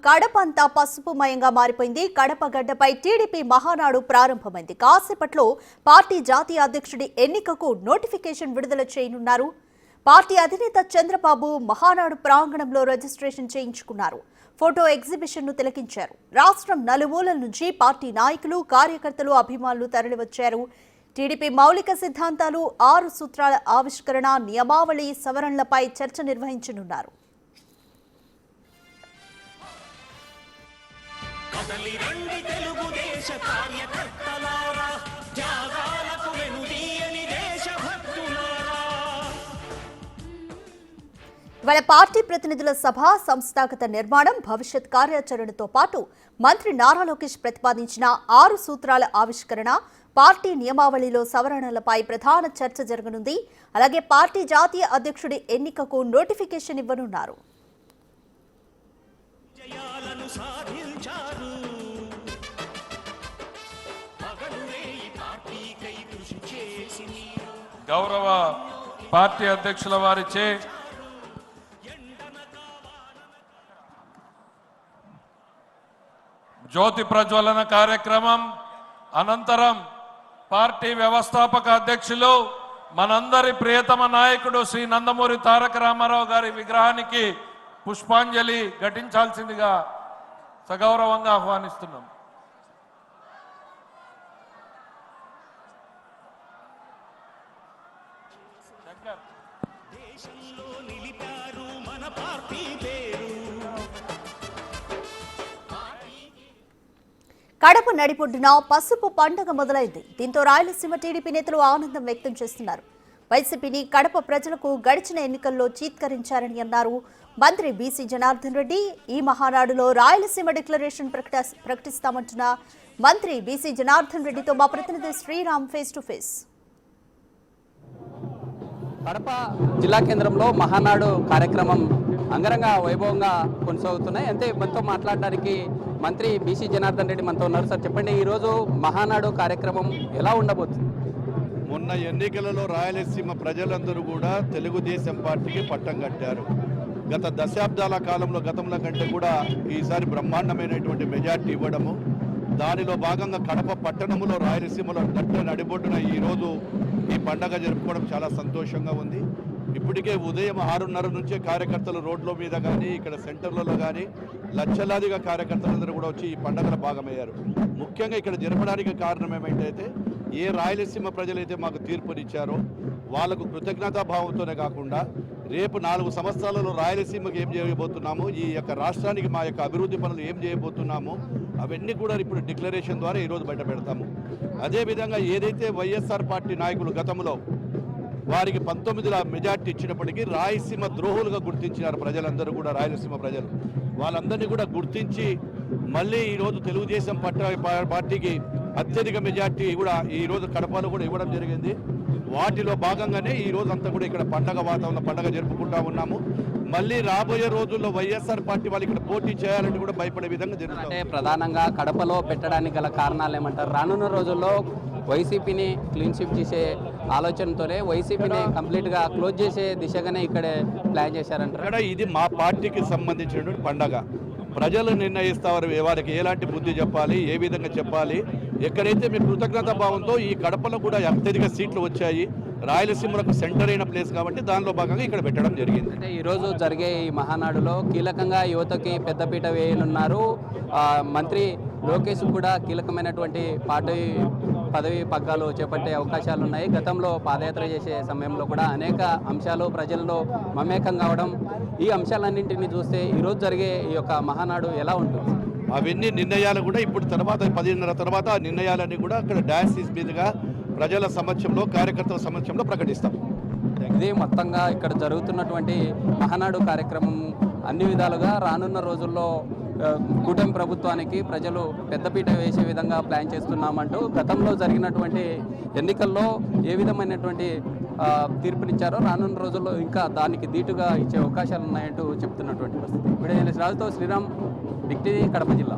కడప అంతా పసుపుమయంగా మారిపోయింది. కడప గడ్డపై టీడీపీ మహానాడు ప్రారంభమైంది. కాసేపట్లో పార్టీ జాతీయ అధ్యక్షుడి ఎన్నికకు నోటిఫికేషన్ విడుదల చేయనున్నారు. పార్టీ అధినేత చంద్రబాబు మహానాడు ప్రాంగణంలో రిజిస్ట్రేషన్ చేయించుకున్నారు. ఫోటో ఎగ్జిబిషన్ ను తిలకించారు. రాష్ట్రం నలుమూలల నుంచి పార్టీ నాయకులు, కార్యకర్తలు, అభిమానులు తరలివచ్చారు. టీడీపీ మౌలిక సిద్ధాంతాలు, 6 సూత్రాల ఆవిష్కరణ, నియమావళి సవరణలపై చర్చ నిర్వహించనున్నారు. ఇవాళ పార్టీ ప్రతినిధుల సభ, సంస్థాగత నిర్మాణం, భవిష్యత్ కార్యాచరణతో పాటు మంత్రి నారా లోకేష్ ప్రతిపాదించిన 6 సూత్రాల ఆవిష్కరణ, పార్టీ నియమావళిలో సవరణలపై ప్రధాన చర్చ జరగనుంది. అలాగే పార్టీ జాతీయ అధ్యక్షుడి ఎన్నికకు నోటిఫికేషన్ ఇవ్వనున్నారు. గౌరవ పార్టీ అధ్యక్షుల వారిచే జ్యోతి ప్రజ్వలన కార్యక్రమం అనంతరం పార్టీ వ్యవస్థాపక అధ్యక్షులు మనందరి ప్రియతమ నాయకుడు శ్రీ నందమూరి తారక రామారావు గారి విగ్రహానికి పుష్పాంజలి ఘటించాల్సిందిగా సగౌరవంగా ఆహ్వానిస్తున్నాం. కడప నడిపొడ్డున పసుపు పండుగ మొదలైంది. దీంతో రాయలసీమ టీడీపీ నేతలు ఆనందం వ్యక్తం చేస్తున్నారు. వైసీపీని కడప ప్రజలకు గడిచిన ఎన్నికల్లో చీత్కరించారని అన్నారు. మంత్రి బీసీ జనార్దన్ రెడ్డి ఈ మహానాడులో రాయలసీమ డిక్లరేషన్ ప్రకటిస్తామంటున్న మంత్రి బీసీ జనార్దన్ రెడ్డితో మా ప్రతినిధి Sriram face to face. Kadapa జిల్లా కేంద్రంలో మహానాడు కార్యక్రమం అంగరంగ వైభవంగా కొనసాగుతున్నాయి. అంతే మనతో మాట్లాడడానికి మంత్రి బీసీ జనార్దన్ రెడ్డి మనతో ఉన్నారు. సార్ చెప్పండి, ఈరోజు మహానాడు కార్యక్రమం ఎలా ఉండబోతుంది? మొన్న ఎన్నికలలో రాయలసీమ ప్రజలందరూ కూడా తెలుగుదేశం పార్టీకి పట్టం కట్టారు. గత దశాబ్దాల కాలంలో గతంలో కంటే కూడా ఈసారి బ్రహ్మాండమైనటువంటి మెజార్టీ ఇవ్వడము, దానిలో భాగంగా కడప పట్టణంలో రాయలసీమలో నడిబొడ్డున ఈరోజు ఈ పండగ జరుపుకోవడం చాలా సంతోషంగా ఉంది. ఇప్పటికే ఉదయం 6:30 నుంచే కార్యకర్తలు రోడ్ల మీద కానీ ఇక్కడ సెంటర్లలో కానీ లక్షలాదిగా కార్యకర్తలందరూ కూడా వచ్చి ఈ పండుగలో భాగమయ్యారు. ముఖ్యంగా ఇక్కడ జరపడానికి కారణం ఏమైతే ఏ రాయలసీమ ప్రజలైతే మాకు తీర్పునిచ్చారో వాళ్ళకు కృతజ్ఞతాభావంతోనే కాకుండా రేపు 4 సంవత్సరాలలో రాయలసీమకు ఏం చేయబోతున్నాము, ఈ యొక్క రాష్ట్రానికి మా యొక్క అభివృద్ధి పనులు ఏం చేయబోతున్నాము అవన్నీ కూడా ఇప్పుడు డిక్లరేషన్ ద్వారా ఈరోజు బయట పెడతాము. అదేవిధంగా ఏదైతే వైఎస్ఆర్ పార్టీ నాయకులు గతంలో వారికి 19 మెజార్టీ ఇచ్చినప్పటికీ రాయలసీమ ద్రోహులుగా గుర్తించినారు ప్రజలందరూ కూడా. రాయలసీమ ప్రజలు వాళ్ళందరినీ కూడా గుర్తించి మళ్ళీ ఈరోజు తెలుగుదేశం పార్టీకి అత్యధిక మెజార్టీ కూడా ఈరోజు కడపలో కూడా ఇవ్వడం జరిగింది. వాటిలో భాగంగానే ఈరోజు అంతా కూడా ఇక్కడ పండగ వాతావరణం పండగ జరుపుకుంటా ఉన్నాము. మళ్ళీ రాబోయే రోజుల్లో వైఎస్ఆర్ పార్టీ వాళ్ళు ఇక్కడ పోటీ చేయాలంటే కూడా భయపడే విధంగా జరుగుతుంది. అంటే ప్రధానంగా కడపలో పెట్టడానికి గల కారణాలు ఏమంటారు? రానున్న రోజుల్లో వైసీపీని క్లీన్ స్వీప్ చేసే ఆలోచనతోనే వైసీపీని కంప్లీట్గా క్లోజ్ చేసే దిశగానే ఇక్కడే ప్లాన్ చేశారంటారు. ఇక్కడ ఇది మా పార్టీకి సంబంధించినటువంటి పండగ. ప్రజలు నిర్ణయిస్తారు వారికి ఎలాంటి బుద్ధి చెప్పాలి, ఏ విధంగా చెప్పాలి. ఎక్కడైతే మీ కృతజ్ఞతా భావంతో ఈ కడపలో కూడా అత్యధిక సీట్లు వచ్చాయి, రాయలసీమలకు సెంటర్ అయిన ప్లేస్ కాబట్టి దానిలో భాగంగా ఇక్కడ పెట్టడం జరిగింది. అంటే ఈరోజు జరిగే ఈ మహానాడులో కీలకంగా యువతకి పెద్దపీట వేయనున్నారు. మంత్రి లోకేష్ కూడా కీలకమైనటువంటి పదవి పగ్గాలు చేపట్టే అవకాశాలు ఉన్నాయి. గతంలో పాదయాత్ర చేసే సమయంలో కూడా అనేక అంశాలు ప్రజల్లో మమేకం కావడం, ఈ అంశాలన్నింటినీ చూస్తే ఈరోజు జరిగే ఈ యొక్క మహానాడు ఎలా ఉంటుంది? అవన్నీ నిర్ణయాలు కూడా ఇప్పుడు తర్వాత 10:30 తర్వాత ఆ నిర్ణయాలన్నీ కూడా అక్కడ డాన్సీస్ మీదుగా ప్రజల సమక్షంలో కార్యకర్తల సమక్షంలో ప్రకటిస్తాం. ఇది మొత్తంగా ఇక్కడ జరుగుతున్నటువంటి మహానాడు కార్యక్రమం అన్ని విధాలుగా రానున్న రోజుల్లో కూటమి ప్రభుత్వానికి ప్రజలు పెద్దపీట వేసే విధంగా ప్లాన్ చేస్తున్నామంటూ గతంలో జరిగినటువంటి ఎన్నికల్లో ఏ విధమైనటువంటి తీర్పునిచ్చారో రానున్న రోజుల్లో ఇంకా దానికి ధీటుగా ఇచ్చే అవకాశాలు ఉన్నాయంటూ చెప్తున్నటువంటి పరిస్థితి. ఇప్పుడు రాజుతో శ్రీరామ్, బిగ్ టీవీ, కడప జిల్లా.